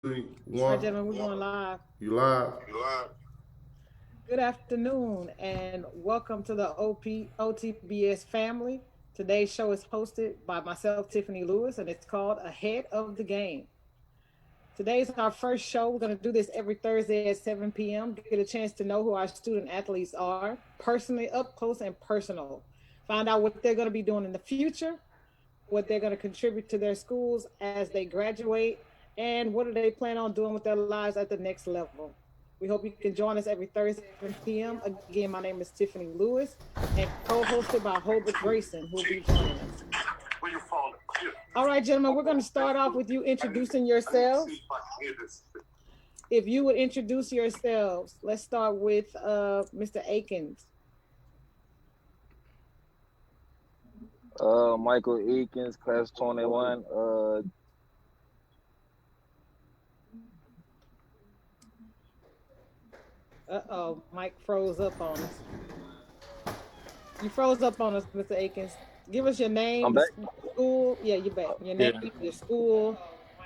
All right, gentlemen, we're going live. You live? Good afternoon, and welcome to the OTBS family. Today's show is hosted by myself, Tiffany Lewis, and it's called Ahead of the Game. Today's our first show. We're going to do this every Thursday at 7 p.m. Get a chance to know who our student athletes are, personally, up close and personal. Find out what they're going to be doing in the future, what they're going to contribute to their schools as they graduate, and what do they plan on doing with their lives at the next level. We hope you can join us every Thursday at 7 p.m. Again, my name is Tiffany Lewis, and co-hosted by Hobart Grayson, who will be joining us. All right, gentlemen, we're going to start off with you introducing yourselves. If you would introduce yourselves, let's start with Mr. Akins. Michael Eakins, class 21. Mike froze up on us. You froze up on us, Mr. Akins. Give us your name, I'm back. school. Yeah, you're back. Your name, your school,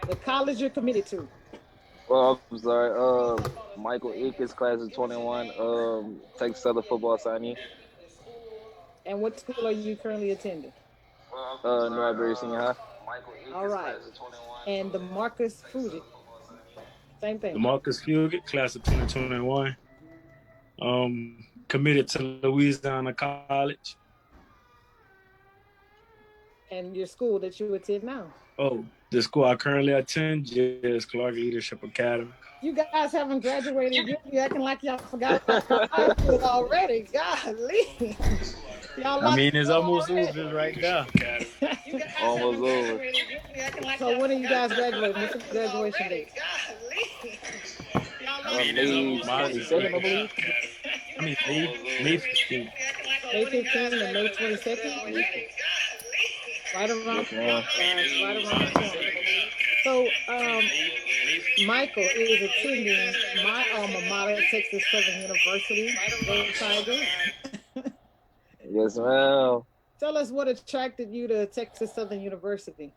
the college you're committed to. Well, I'm sorry. Michael Eakins, class of 21. Texas Southern football signee. And what school are you currently attending? Northbury Senior High. All right. And the Marcus Fuji. Same thing. The Marcus Fugit, class of 2021. Committed to Louisiana College. And your school that you attend now? Oh, the school I currently attend is Clark Leadership Academy. You guys haven't graduated yet. You acting like y'all forgot about high school already. Golly. I mean, it's almost over right now. Almost over. So when are you guys graduating? What's the graduation date? May 22nd, I believe. May 15th. May 15th and May 22nd? Right around the corner. So, Michael is attending my alma mater, Texas Southern University. Go Tigers. Yes, ma'am. Tell us what attracted you to Texas Southern University.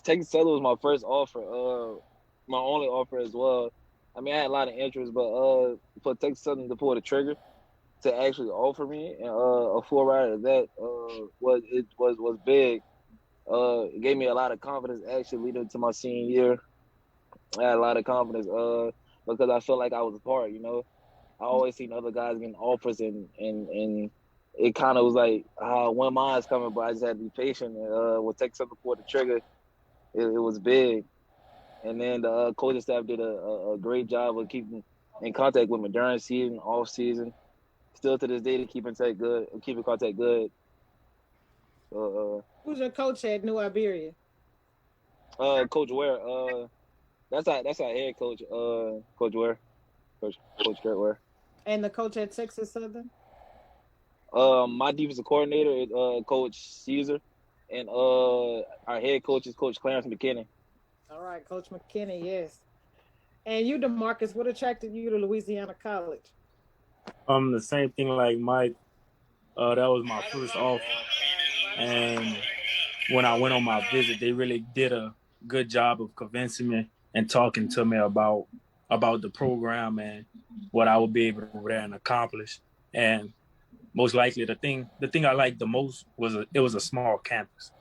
Texas Southern was my first offer. My only offer as well. I mean, I had a lot of interest, but for Texas Southern to pull the trigger to actually offer me a full ride of that was big. It gave me a lot of confidence actually leading to my senior year. I had a lot of confidence because I felt like I was a part, you know. I always seen other guys getting offers and it kind of was like when mine's coming, but I just had to be patient. When Texas Southern pulled the trigger, it was big. And then the coaching staff did a great job of keeping in contact with me during season, off season. Still to this day, to keep in contact good. Who's your coach at New Iberia? Coach Ware. That's our head coach. Coach Ware. Coach Kurt Ware. And the coach at Texas Southern? My defensive coordinator is Coach Caesar, and our head coach is Coach Clarence McKinney. All right, Coach McKinney, yes. And you, DeMarcus, what attracted you to Louisiana College? The same thing like Mike. That was my first offer. And when I went on my visit, they really did a good job of convincing me and talking to me about the program and what I would be able to go there and accomplish. And most likely the thing I liked the most was it was a small campus.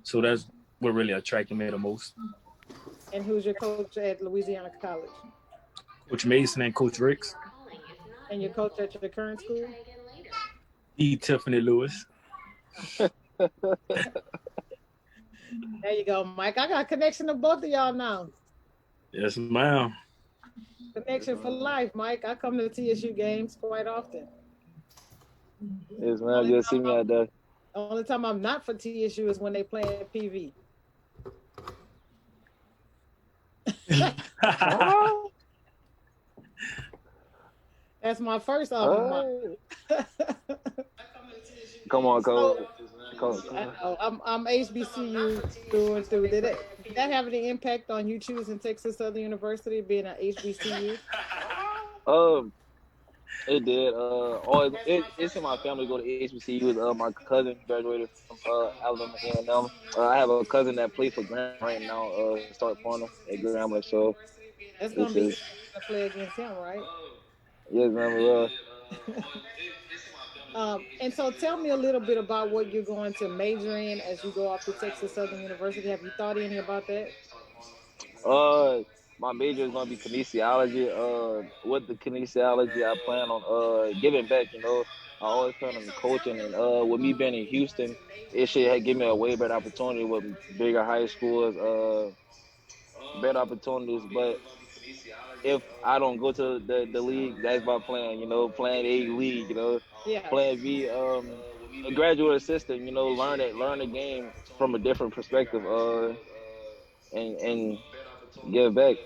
So that's what really attracted me the most. And who's your coach at Louisiana College? Coach Mason and Coach Ricks. And your coach at your current school? Tiffany Lewis. There you go, Mike. I got a connection to both of y'all now. Yes, ma'am. Connection for life, Mike. I come to the TSU games quite often. Yes, ma'am. You'll see me out there. The only time I'm not for TSU is when they play at PV. That's my first album. Come on, Coach. I'm HBCU through and through. Did that have any impact on you choosing Texas Southern University, being an HBCU? It did. It's in my family to go to HBCUs. My cousin graduated from Alabama A&M. I have a cousin that plays for Graham right now. Start corner at Grambling. So It's gonna this be is to play against him, right? yes, man. And so tell me a little bit about what you're going to major in as you go off to Texas Southern University. Have you thought any about that? My major is gonna be kinesiology. With the kinesiology, I plan on giving back. You know, I always plan on coaching, and with me being in Houston, it should give me a way better opportunity with bigger high schools, better opportunities. But if I don't go to the league, that's my plan. You know, plan A league. You know, Yeah, plan B a graduate assistant. You know, learn the game from a different perspective. And give back.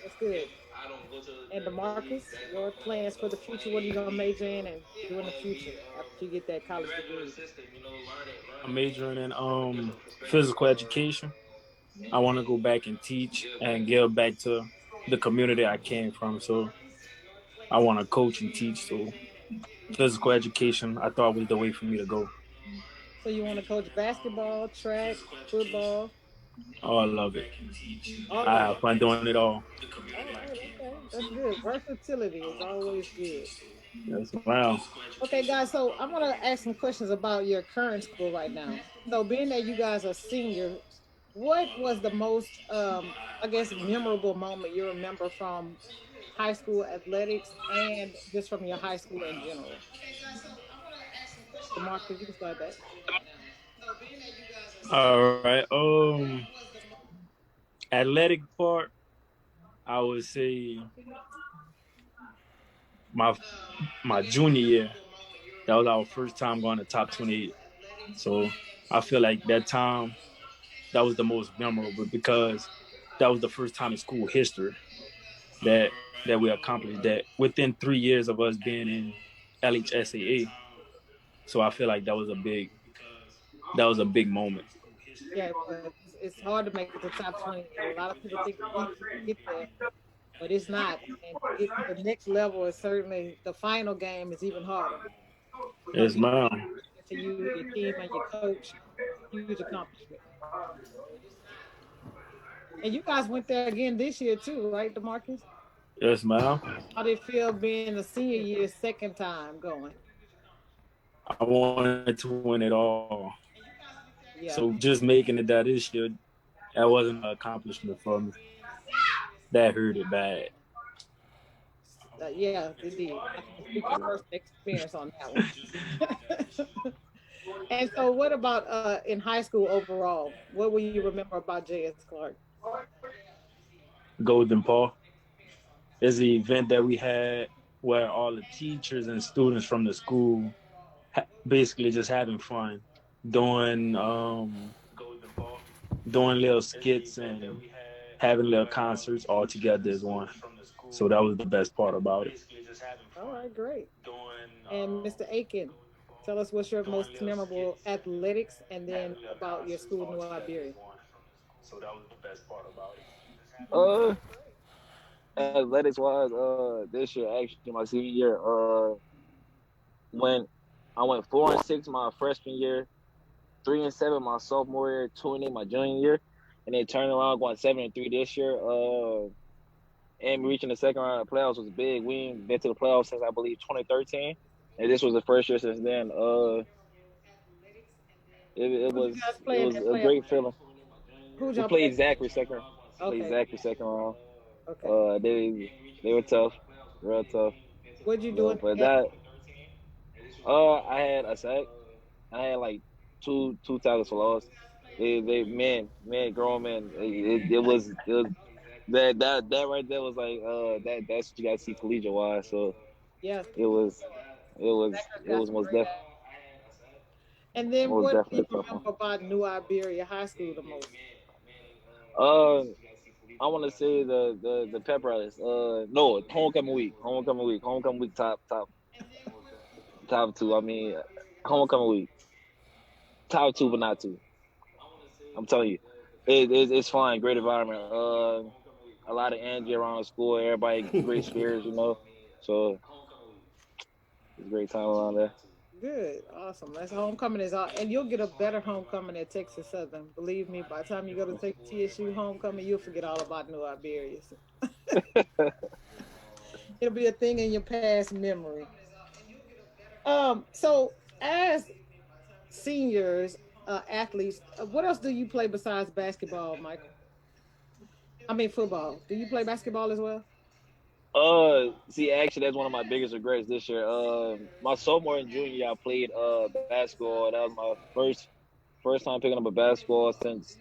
that's good. And DeMarcus, your plans for the future? What are you gonna major in and do in the future after you get that college degree? I'm majoring in physical education. I want to go back and teach and give back to the community I came from. So I want to coach and teach. So physical education, I thought was the way for me to go. So you want to coach basketball, track, football, All of it. all I of have it? fun doing it all. All right, okay, that's good. Versatility is always good. Yes, wow. Okay, guys, so I'm gonna ask some questions about your current school right now. So, being that you guys are seniors, what was the most, I guess, memorable moment you remember from high school athletics and just from your high school in general? Demarcus, you can start that. All right. Athletic part, I would say my my junior year. That was our first time going to top 28. So I feel like that time that was the most memorable because that was the first time in school history that that we accomplished that within 3 years of us being in LHSAA. So I feel like that was a big moment. Yeah, but it's hard to make it to top 20. A lot of people think it's easy to get there, but it's not. And to get to the next level is certainly the final game is even harder. So, Yes, ma'am. to you, your team, and your coach, huge accomplishment. And you guys went there again this year too, right, Demarcus? Yes, ma'am. How did it feel being the senior year second time going? I wanted to win it all. Yeah, So just making it that this year, that wasn't an accomplishment for me. That hurt it bad. yeah, indeed. I can speak from personal experience on that one. And so, what about in high school overall? What will you remember about J.S. Clark? Golden Paul is the event that we had where all the teachers and students from the school basically just having fun, doing doing little skits and having little concerts all together as one. So that was the best part about it. All right, great. And Mr. Aiken, tell us what's your most memorable athletics, and then about your school, New Iberia. Uh, Athletics wise, this year actually my senior year, when I went 4-6 my freshman year, 3-7 my sophomore year, 2-8 my junior year, and then turning around going 7-3 this year. And reaching the second round of the playoffs was big. We ain't been to the playoffs since I believe 2013, and this was the first year since then. It Who'd you was guys it play in was that a playoff great game? feeling. Who'd We y'all play? played Zachary second. Played Okay, Zachary second round. okay. They were tough, real tough. What'd you You do know, in but that that I had a sack. I had like two tackles for loss. They man, grown men. It was that right there was like that's what you got to see collegiate wise. So game? Yeah, it was it was Zachary it got was some great guys. And then most what do definitely you a tough one. remember about New Iberia High School the most? Uh, I want to say the pep rallies. No, homecoming week, top two. I mean, homecoming week, top two, but not two. I'm telling you, it's fine. Great environment. A lot of energy around the school. Everybody great spirits. You know, so It's a great time around there. Good, awesome. That's homecoming is all, and you'll get a better homecoming at Texas Southern. Believe me, by the time you go to take TSU homecoming, you'll forget all about New Iberia. It'll be a thing in your past memory. So as seniors, athletes, what else do you play besides basketball, Michael? I mean football. Do you play basketball as well? See, actually, that's one of my biggest regrets this year. My sophomore and junior year, I played basketball. That was my first time picking up a basketball since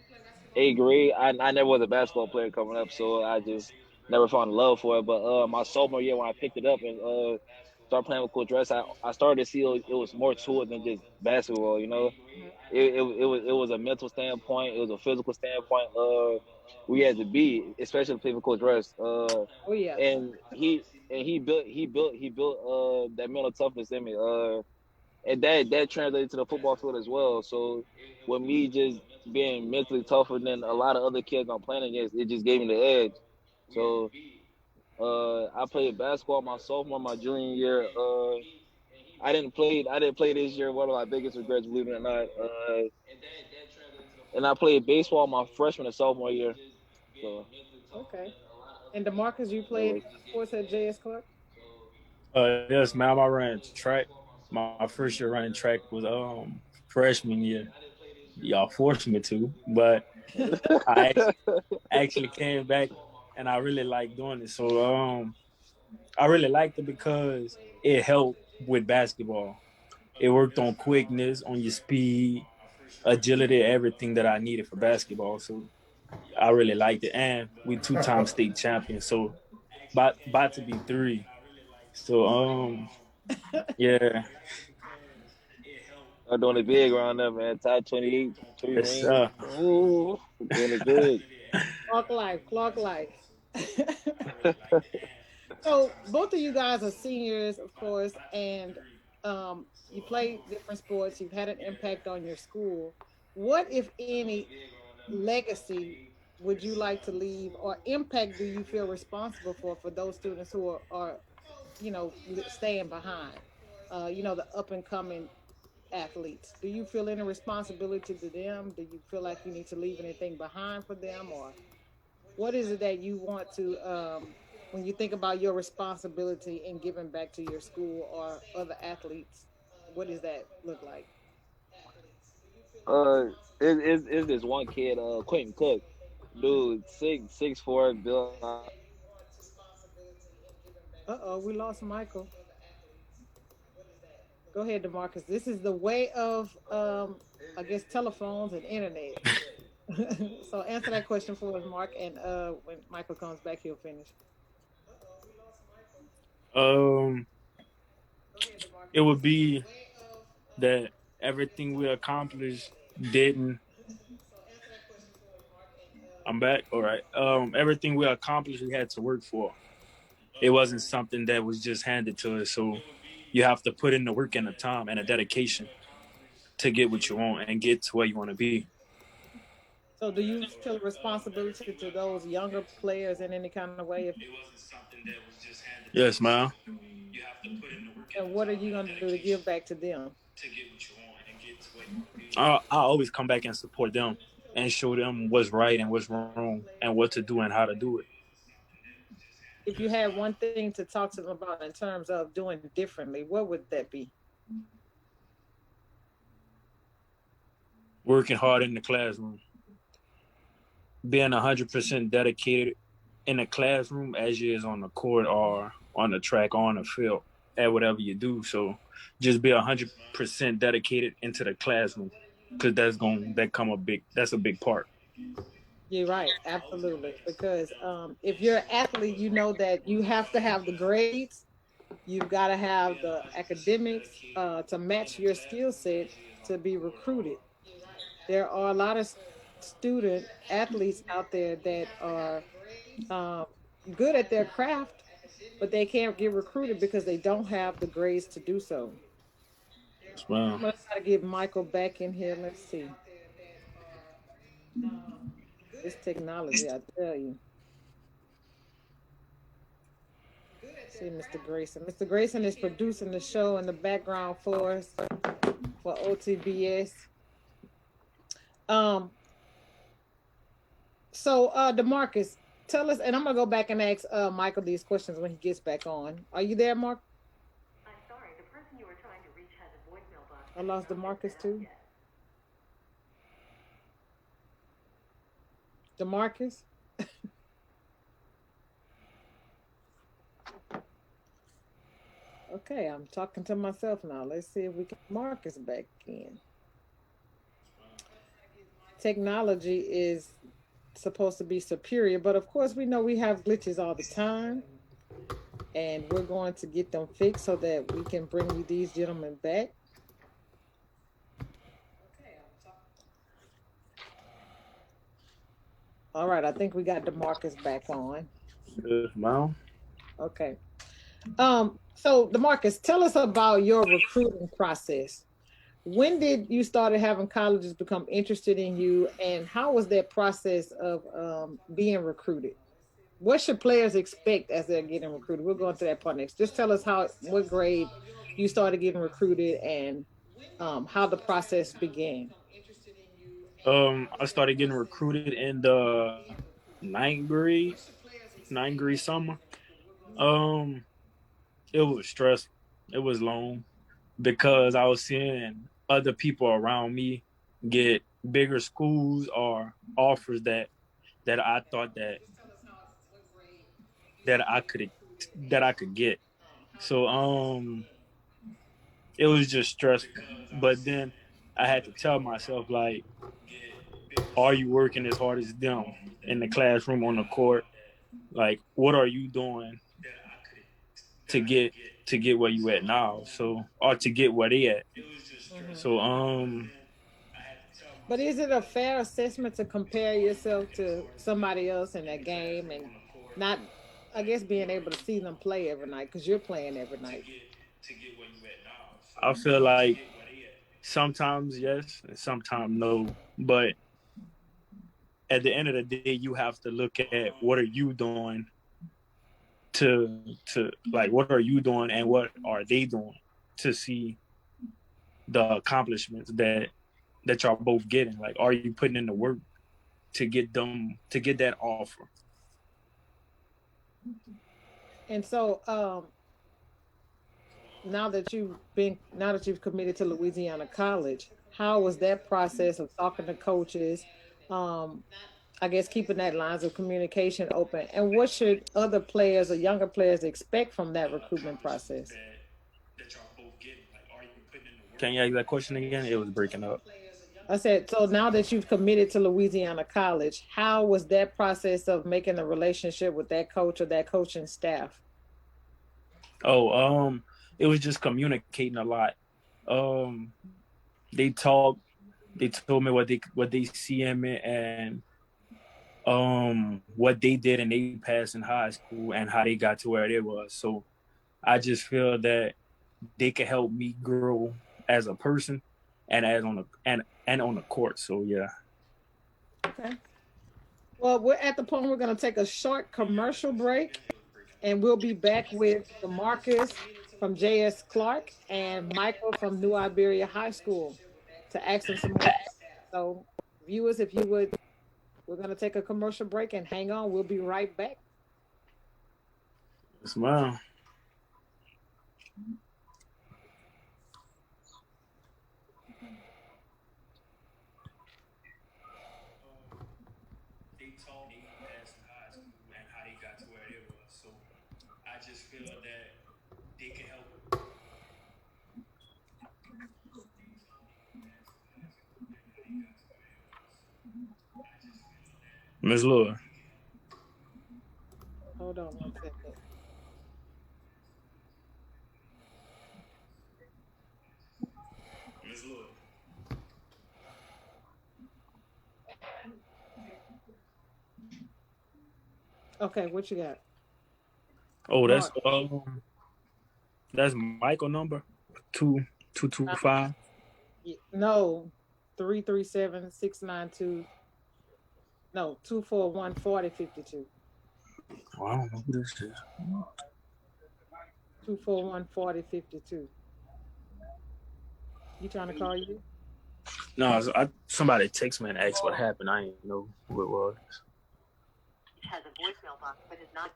eighth grade. I never was a basketball player coming up, so I just never found a love for it. But my sophomore year, when I picked it up and started playing with Coach Dress, I started to see it was more to it than just basketball. You know, Mhm. it was a mental standpoint, it was a physical standpoint. We had to be, especially to play for Coach Dress. Oh yeah. And he built that mental toughness in me. And that translated to the football field as well. So with me just being mentally tougher than a lot of other kids I'm playing against, it just gave me the edge. So I played basketball my sophomore, my junior year. I didn't play this year. One of my biggest regrets, believe it or not. And I played baseball my freshman and sophomore year. So Okay. And Demarcus, you that played was sports at JS Clark? Yes, man. I ran track. My first year running track was freshman year. Y'all forced me to, but I actually came back and I really liked doing it. So I really liked it because it helped with basketball. It worked on quickness, on your speed, agility, everything that I needed for basketball. So I really liked it. And we two-time state champions. So about to be three. So yeah. I'm doing it big around there, man. Top 28, three It's rings. Ooh, doing it big. Clark life, Clark life. So both of you guys are seniors, of course, and you play different sports. You've had an impact on your school. What, if any, legacy would you like to leave, or impact do you feel responsible for those students who are staying behind? The up and coming athletes. Do you feel any responsibility to them? Do you feel like you need to leave anything behind for them, or what is it that you want to when you think about your responsibility in giving back to your school or other athletes? What does that look like? Uh, is this one kid, Quentin Cook, dude, 6'4", built. Uh-oh, we lost Michael. Go ahead, Demarcus. This is the way of I guess telephones and internet. So answer that question for us, Mark, and when Michael comes back, he'll finish. um it would be that everything we accomplished didn't I'm back. All right. Everything we accomplished we had to work for. It wasn't something that was just handed to us. So you have to put in the work and the time and the dedication to get what you want and get to where you want to be. So do you feel a responsibility to those younger players in any kind of way? Yes, man. And what are you going to do to give back to them? I always come back and support them and show them what's right and what's wrong and what to do and how to do it. If you had one thing to talk to them about in terms of doing differently, what would that be? Working hard in the classroom, being 100% dedicated in the classroom as you is on the court or on the track or on the field at whatever you do. So just be 100% dedicated into the classroom because that's a big part. You're right, absolutely. Because if you're an athlete, you know that you have to have the grades, you've got to have the academics to match your skill set to be recruited. There are a lot of student athletes out there that are um, good at their craft, but they can't get recruited because they don't have the grades to do so. Well, I'm gonna try to get Michael back in here. Let's see this technology. I tell you. See Mr. Grayson. Mr. Grayson is producing the show in the background for us for OTBS. Um, so Demarcus, tell us, and I'm gonna go back and ask Michael these questions when he gets back on. Are you there, Mark? I'm sorry, the person you were trying to reach has a voicemail box. I lost Demarcus too. Demarcus? Okay, I'm talking to myself now. Let's see if we can Marcus back in. Technology is supposed to be superior, but of course we know we have glitches all the time. And we're going to get them fixed so that we can bring you these gentlemen back. All right, I think we got DeMarcus back on. Mom. Okay. So DeMarcus, tell us about your recruiting process. When did you started having colleges become interested in you, and how was that process of being recruited? What should players expect as they're getting recruited? We'll go into that part next. Just tell us what grade you started getting recruited and how the process began. I started getting recruited in the ninth grade summer. Um, it was stressful. It was long because I was seeing other people around me get bigger schools or offers that I thought that I could get. So it was just stressful. But then I had to tell myself, like, are you working as hard as them in the classroom, on the court? Like, what are you doing to get where you at now? So, or to get where they at. Mhm. So But is it a fair assessment to compare yourself to somebody else in that game and not, I guess, being able to see them play every night because you're playing every night? I feel like sometimes yes and sometimes no. But at the end of the day, you have to look at what are you doing to like what are you doing and what are they doing to see the accomplishments that y'all both getting. Like, are you putting in the work to get that offer? And so now that you've committed to Louisiana College, how was that process of talking to coaches? Um, I guess keeping that lines of communication open. And what should other players or younger players expect from that recruitment process? Can you ask that question again? It was breaking up. I said, so now that you've committed to Louisiana College, how was that process of making a relationship with that coach or that coaching staff? Oh, it was just communicating a lot. Um, they talked. They told me what they see in me and what they did and they passed in high school and how they got to where they was. So I just feel that they can help me grow as a person and as on the and on the court. So yeah. Okay. Well, we're at the point we're going to take a short commercial break, and we'll be back with Marcus from J.S. Clark and Michael from New Iberia High School to ask them some more questions. So, viewers, if you would, we're going to take a commercial break and hang on. We'll be right back. Smile. They told me past in high school and how they got to where they was. So I just feel that they can help. Miss Lewis. Hold on one second. Miss Lewis. Okay, what you got? Oh, Mark. that's Michael number 2225. No, 337-692. No, 241-4052. Oh, I don't know who this is. 241-4052. You trying to call you? No, somebody text me and asked what happened. I didn't know who it was. Has a voicemail box, but is not.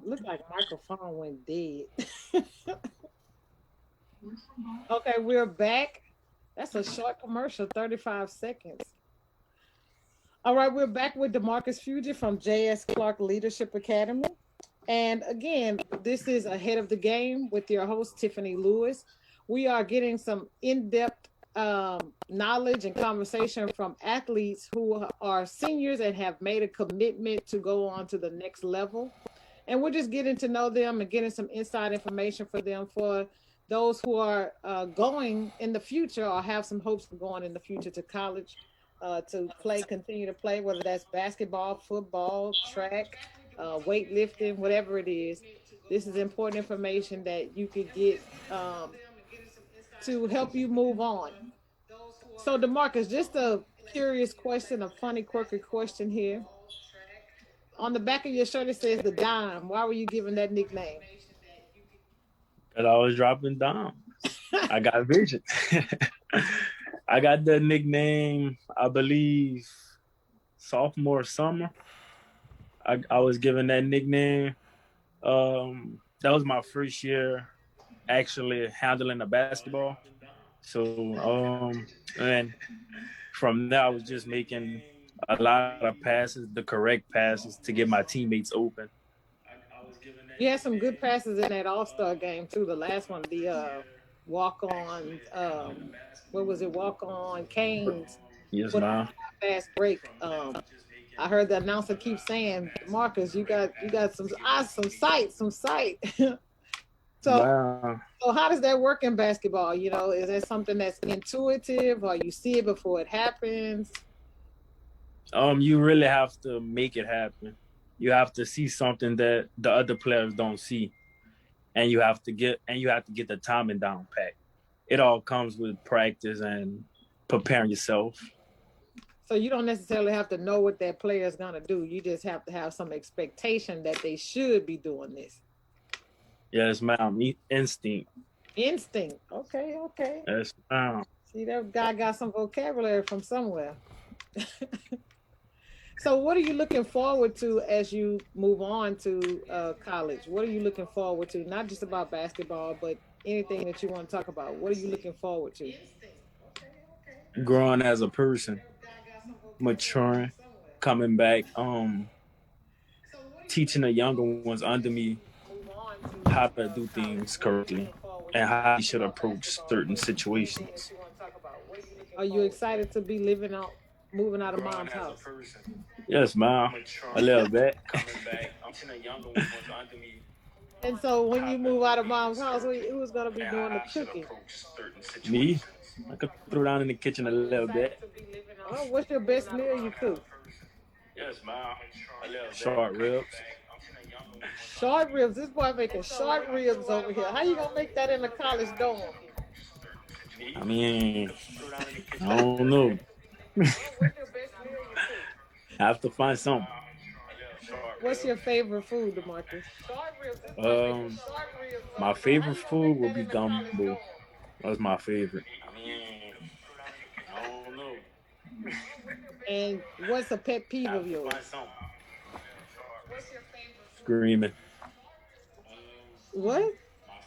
Look like microphone went dead. Okay, we're back. That's a short commercial, 35 seconds. All right, we're back with DeMarcus Fuji from J.S. Clark Leadership Academy. And again, this is Ahead of the Game with your host, Tiffany Lewis. We are getting some in-depth knowledge and conversation from athletes who are seniors and have made a commitment to go on to the next level. And we're just getting to know them and getting some inside information for them for those who are going in the future or have some hopes of going in the future to college to continue to play, whether that's basketball, football, track, weightlifting, whatever it is. This is important information that you could get to help you move on. So, DeMarcus, just a curious question, a funny, quirky question here. On the back of your shirt, it says the Dime. Why were you given that nickname? Because I was dropping dimes. I got vision. I got the nickname, I believe, sophomore summer. I was given that nickname. That was my first year actually handling the basketball. So, and from there, I was just making a lot of passes, the correct passes to get my teammates open. You had some good passes in that All-Star game too. The last one, the walk-on, what was it? Walk-on Canes. Yes, What ma'am. fast break. I heard the announcer keep saying, "Marcus, you got some eyes, some sight." So, Wow. so how does that work in basketball? You know, is that something that's intuitive, or you see it before it happens? You really have to make it happen. You have to see something that the other players don't see, and you have to get the timing down pat. It all comes with practice and preparing yourself. So you don't necessarily have to know what that player is gonna do. You just have to have some expectation that they should be doing this. Yes, ma'am. Instinct. Instinct. Okay. Yes, ma'am. See, that guy got some vocabulary from somewhere. So what are you looking forward to as you move on to college? What are you looking forward to? Not just about basketball, but anything that you want to talk about. What are you looking forward to? Growing as a person, maturing, coming back, teaching the younger ones under me how to do things correctly and how you should approach certain situations. Are you excited to be moving out of mom's house? Yes, ma'am. A little bit. And so when you move out of mom's house, who's going to be doing the cooking? Me? I could throw down in the kitchen a little bit. Oh, what's your best meal you cook? Yes, ma'am. Short ribs. Short ribs. This boy making short ribs over here. How you gonna make that in a college dorm? I mean, I don't know. I have to find something. What's your favorite food, DeMarcus? My favorite food would be gumbo. That's my favorite. I don't know. And what's a pet peeve of yours? Screaming. What?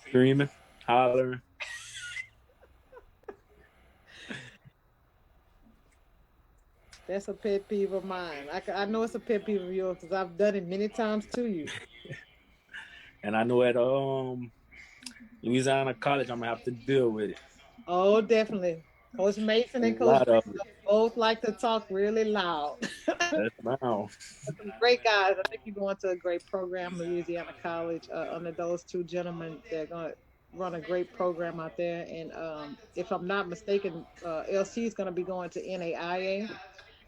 Screaming, hollering. That's a pet peeve of mine. I know it's a pet peeve of yours because I've done it many times to you. And I know at Louisiana College, I'm gonna have to deal with it. Oh, definitely. Coach Mason and Coach Mason both like to talk really loud. That's wow. Some great guys. I think you're going to a great program, Louisiana College. Under those two gentlemen, they're going to run a great program out there. And if I'm not mistaken, LC is going to be going to NAIA.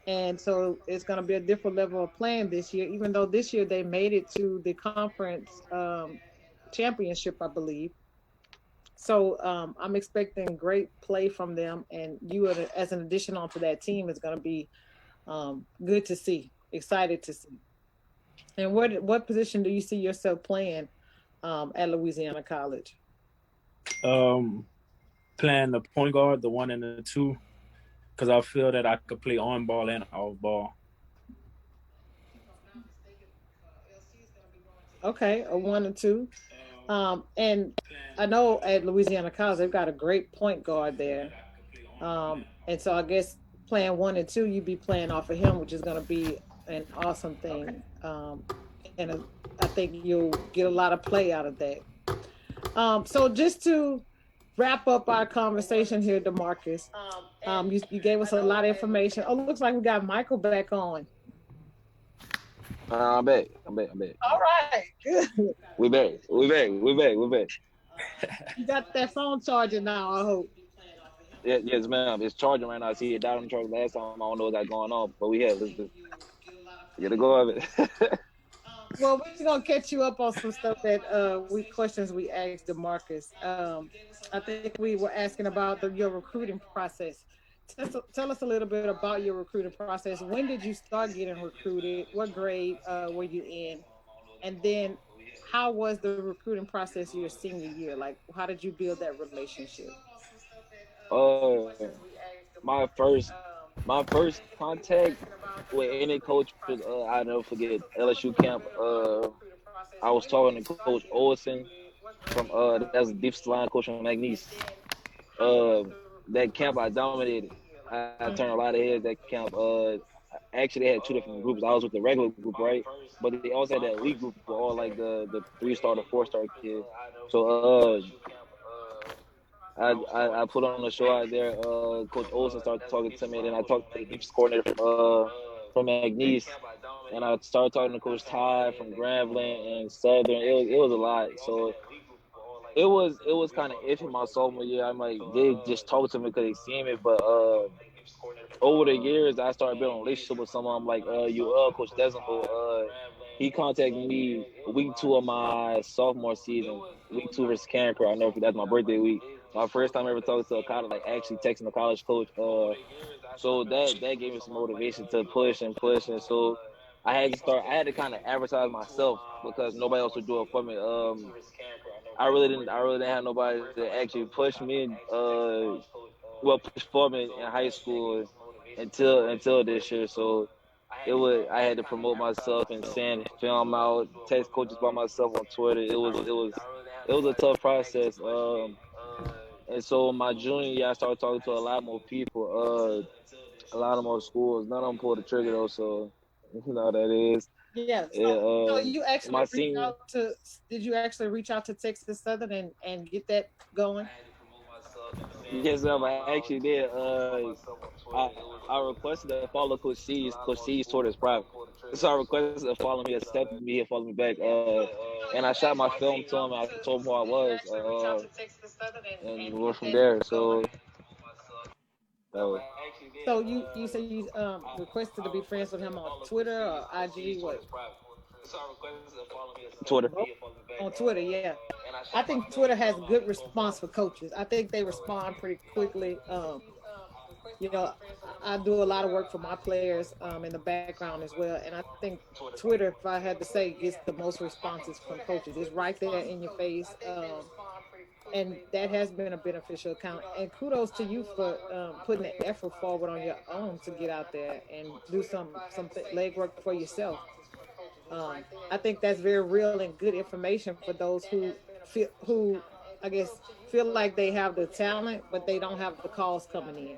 And so it's going to be a different level of playing this year, even though this year they made it to the conference championship, I believe. So I'm expecting great play from them, and you as an addition onto that team is going to be good to see, excited to see. And what position do you see yourself playing at Louisiana College? Playing the point guard, the 1 and the 2, because I feel that I could play on ball and off ball. Okay, a 1 or 2. And I know at Louisiana College they've got a great point guard there. And so I guess playing 1 and 2, you'd be playing off of him, which is going to be an awesome thing. I think you'll get a lot of play out of that. So just to wrap up our conversation here, DeMarcus, you gave us a lot of information. Oh, looks like we got Michael back on. I'm back. All right, good. We back. You got that phone charging now, I hope. Yeah, yes, ma'am. It's charging right now. I see it died on the charge last time. I don't know what got going on, but we have. Let's get a go of it. Well, we're gonna catch you up on some stuff that questions we asked DeMarcus. I think we were asking about your recruiting process. Tell us a little bit about your recruiting process. When did you start getting recruited? What grade were you in? And then how was the recruiting process your senior year? Like, how did you build that relationship? My first contact with any coach, I'll never forget LSU camp. I was talking to Coach Olson from that's the defensive line coach from McNeese. That camp I dominated. I turned a lot of heads that camp. Actually, they had 2 different groups. I was with the regular group, right? But they also had that elite group for all like the 3-star to 4-star kids. So I put on a show out there. Coach Olsen started talking to me, and then I talked to the defense coordinator from McNeese, and I started talking to Coach Ty from Grambling and Southern. It was a lot. So it was kind of iffy my sophomore year. I'm like, they just talked to me because they seen me, but over the years, I started building a relationship with some of them, like Coach Desenbo. He contacted me week 2 of my sophomore season, week 2 versus Cancun. I never forget, that's my birthday week. My first time ever talking to a college, like actually texting a college coach. So that gave me some motivation to push, and so I had to kind of advertise myself because nobody else would do it for me. I really didn't have nobody to actually push me, push for me in high school until this year. So I had to promote myself and send film out, text coaches by myself on Twitter. It was a tough process. And so my junior year, I started talking to a lot more people, a lot of more schools. None of them pulled the trigger though, so you know how that is. Yeah. So you actually did you actually reach out to Texas Southern and get that going? Yes, I actually did. I requested to follow Coach C's. Coach C's Twitter is private. So I requested to follow me, accepted me, and follow me back. And I shot my film to him. I told him who I was. And we went from there. So you said you requested to be friends with him on Twitter or IG? What? Twitter. On Twitter, yeah. I think Twitter has a good response for coaches. I think they respond pretty quickly. I do a lot of work for my players in the background as well, and I think Twitter, if I had to say, gets the most responses from coaches. It's right there in your face, and that has been a beneficial account. And kudos to you for putting the effort forward on your own to get out there and do some legwork for yourself. I think that's very real and good information for those who I guess feel like they have the talent, but they don't have the calls coming in.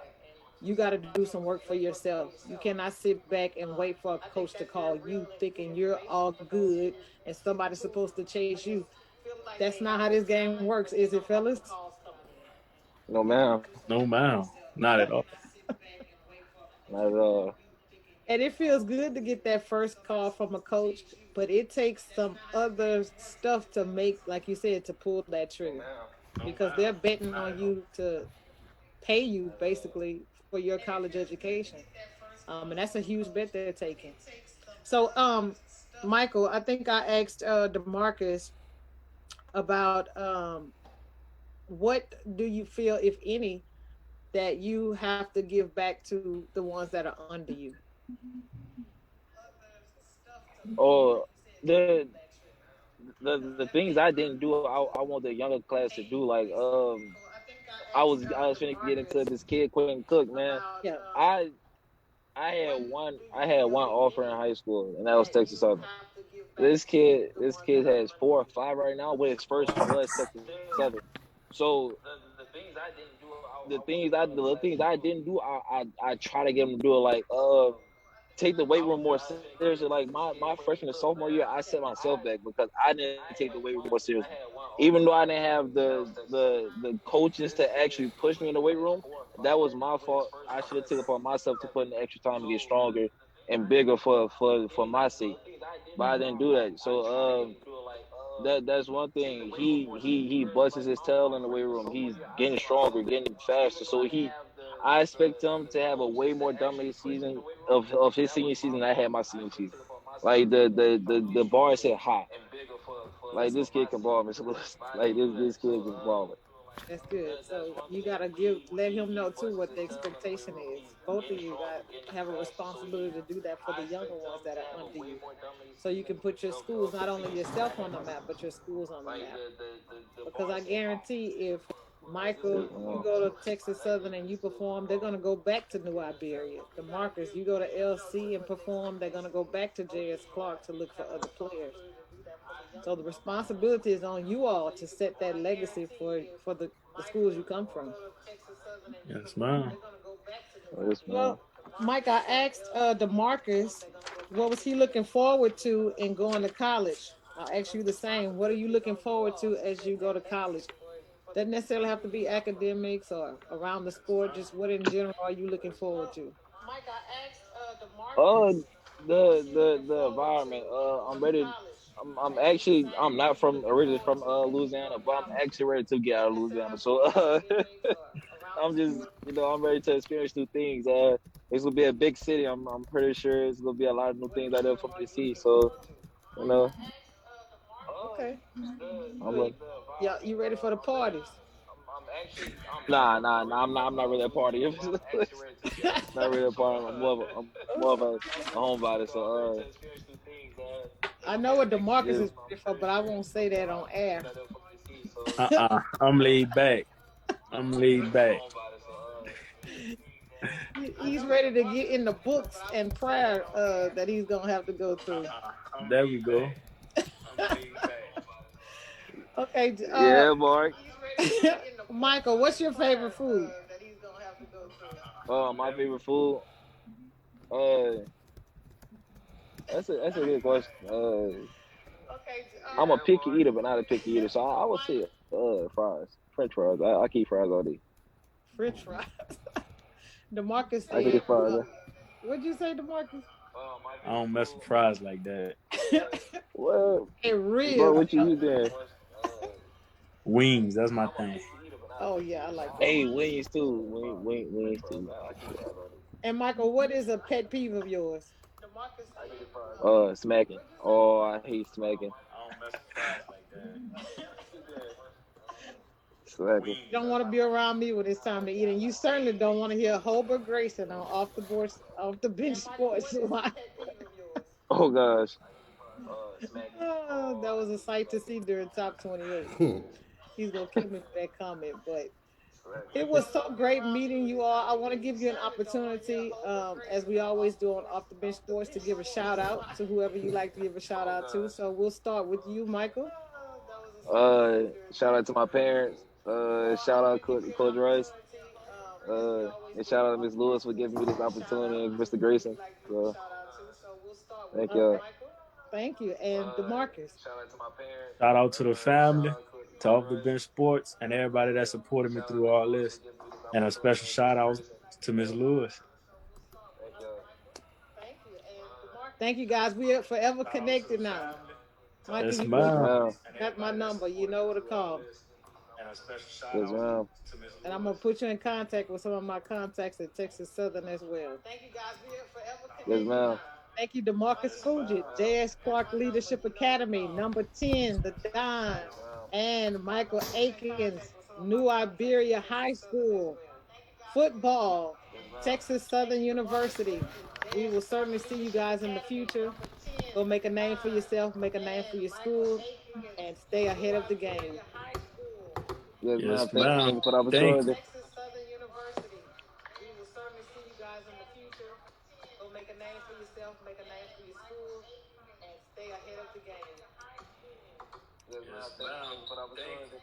You got to do some work for yourself. You cannot sit back and wait for a coach to call you thinking you're all good and somebody's supposed to chase you. That's not how this game works, is it, fellas? No, ma'am. No, ma'am. Not at all. Not at all. And it feels good to get that first call from a coach, but it takes some other stuff to make, like you said, to pull that trigger. Because they're betting on you to pay you, basically, for your college education. And that's a huge bet they're taking. So, Michael, I think I asked DeMarcus about what do you feel, if any, that you have to give back to the ones that are under you? Oh, the things I didn't do, I want the younger class to do. Like I was finna get into this kid Quentin Cook, man. Yeah. I I had one offer in high school, and that was Texas Southern. This kid has 4 or 5 right now with his first was Texas Southern. So the things I didn't do, I try to get him to do it. Like take the weight room more seriously. Like my freshman and sophomore year, I set myself back because I didn't take the weight room more seriously. Even though I didn't have the coaches to actually push me in the weight room, that was my fault. I should have taken upon myself to put in the extra time to get stronger and bigger for my sake. But I didn't do that. So that's one thing. He busts his tail in the weight room. He's getting stronger, getting faster. So I expect him to have a way more dominant season of his senior season than I had my senior season. Like the bar is set high. Like this kid can ball, Mr. Lewis. Like this kid can ball. That's good. So you gotta let him know too what the expectation is. Both of you got have a responsibility to do that for the younger ones that are under you. So you can put your schools, not only yourself on the map, but your schools on the map. Because I guarantee if Michael, you go to Texas Southern and you perform, they're gonna go back to New Iberia. The Marcus, you go to LC and perform, they're gonna go back to J.S. Clark to look for other players. So the responsibility is on you all to set that legacy for the schools you come from. Yes, ma'am. Well, Mike, I asked DeMarcus, what was he looking forward to in going to college? I'll ask you the same. What are you looking forward to as you go to college? Doesn't necessarily have to be academics or around the sport. Just what in general are you looking forward to? Mike, I asked DeMarcus. The environment. I'm ready. I'm not originally from Louisiana, but I'm actually ready to get out of Louisiana. So I'm just I'm ready to experience new things. It's gonna be a big city. I'm pretty sure it's gonna be a lot of new things out there for me to see. So Okay. I'm like, Yeah, you ready for the parties? nah. I'm not really a party. Not really a party. I'm more of a homebody. So I know what DeMarcus is ready for, but I won't say that on air. I'm laid back. He's ready to get in the books and prayer that he's gonna have to go through. There we go. Okay. yeah, Mark. Michael, what's your favorite food? My favorite food. That's a good question. I'm a picky eater, but not a picky eater. So I would say fries, French fries. I keep fries all day. French fries. DeMarcus I said, keep fries. what'd you say, DeMarcus? I don't mess with fries like that. Well, It real. bro, what you doing? Wings, that's my thing. Oh yeah, I like that. Hey, wings too. Wings too. And Michael, what is a pet peeve of yours? Smacking. Oh, I hate smacking. I don't mess with fries like that. Smacking. You don't want to be around me when it's time to eat, and you certainly don't want to hear Holbert Grayson on off the bench sports. Oh gosh. That was a sight to see during top 28. He's gonna kill me for that comment, but it was so great meeting you all. I want to give you an opportunity, as we always do on Off the Bench Sports, to give a shout out to whoever you like to give a shout out to. So we'll start with you, Michael. Shout out to my parents. Shout out Coach Rice. And shout out to Ms. Lewis for giving me this opportunity, and Mr. Grayson. So, thank you. Thank you. And DeMarcus. Shout out to the family, to Off the Bench Sports, and everybody that supported me through all this. And a special shout out to Ms. Lewis. Thank you, guys. We are forever connected now. Michael, Yes, you ma'am. got my number. You know what to call. Yes, ma'am. And I'm going to put you in contact with some of my contacts at Texas Southern as well. Thank you, guys. We are forever connected. Yes, ma'am. Thank you, DeMarcus Fugit, J.S. Clark Leadership Academy, number 10, The Don, and Michael Akins, New Iberia High School, football, Texas Southern University. We will certainly see you guys in the future. Go make a name for yourself, make a name for your school, and stay ahead of the game. Yes, Yes, ma'am. Thank ma'am. you for the Thank you. opportunity. Texas Southern University. We will certainly see you guys in the future. Go make a name for yourself, make a name for your school, and stay ahead of the game. Yes, ma'am. Thank you for the opportunity.